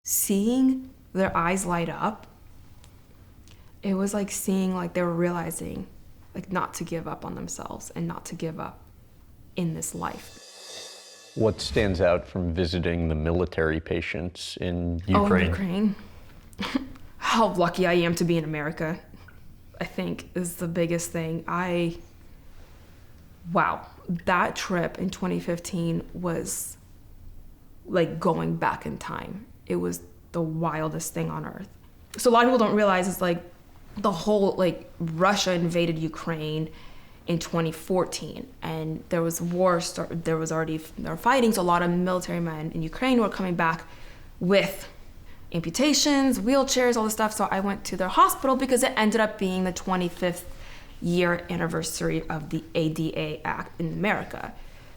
seeing their eyes light up, it was like seeing like they were realizing like not to give up on themselves and not to give up in this life. What stands out from visiting the military patients in Ukraine? Oh, in Ukraine. How lucky I am to be in America, I think, is the biggest thing. Wow, that trip in 2015 was like going back in time. It was the wildest thing on earth. So a lot of people don't realize it's like the whole, like, Russia invaded Ukraine in 2014, and there was war, they were fighting, so a lot of military men in Ukraine were coming back with amputations, wheelchairs, all this stuff. So I went to their hospital because it ended up being the 25th year anniversary of the ADA Act in America.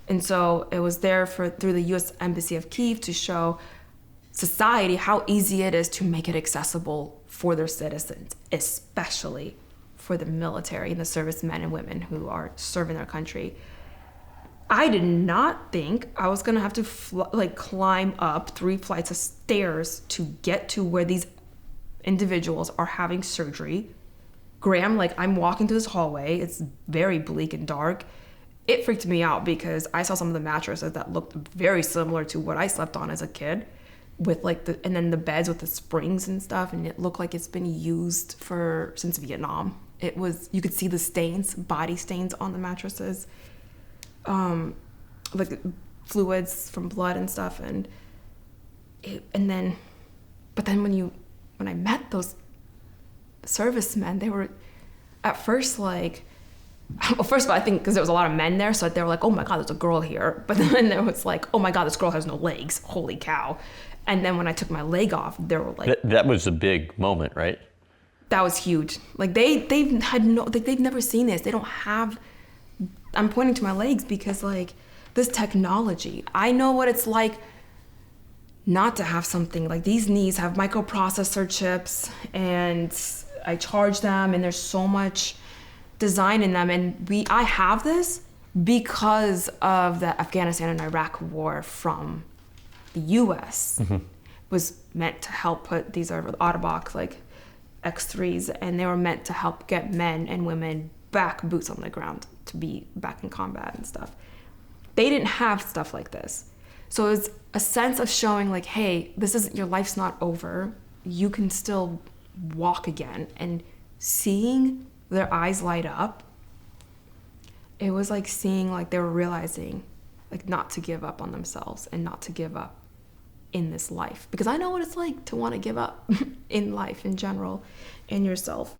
And so it was there through the US Embassy of Kyiv to show society how easy it is to make it accessible for their citizens, especially for the military and the servicemen and women who are serving their country. I did not think I was gonna have to climb up 3 flights of stairs to get to where these individuals are having surgery. Graham, like, I'm walking through this hallway, it's very bleak and dark. It freaked me out because I saw some of the mattresses that looked very similar to what I slept on as a kid, with and then the beds with the springs and stuff, and it looked like it's been used since Vietnam. You could see the stains, body stains on the mattresses, like fluids from blood and stuff, but then when I met those servicemen, they were at first like, well, first of all, I think because there was a lot of men there, so they were like, oh my God, there's a girl here. But then there was like, oh my God, this girl has no legs, holy cow. And then when I took my leg off, they were like, that was a big moment, right? That was huge. Like they've never seen this. They don't have, I'm pointing to my legs because like this technology, I know what it's like not to have something like these knees have microprocessor chips, and I charge them, and there's so much design in them. And I have this because of the Afghanistan and Iraq war from the US. Mm-hmm. Was meant to help put, these are Ottoboks, like X3s, and they were meant to help get men and women back, boots on the ground, to be back in combat and stuff. They didn't have stuff like this. So it's a sense of showing like, hey, your life's not over. You can still walk again. And seeing their eyes light up, it was like seeing like they were realizing like not to give up on themselves and not to give up in this life. Because I know what it's like to want to give up in life in general, in yourself.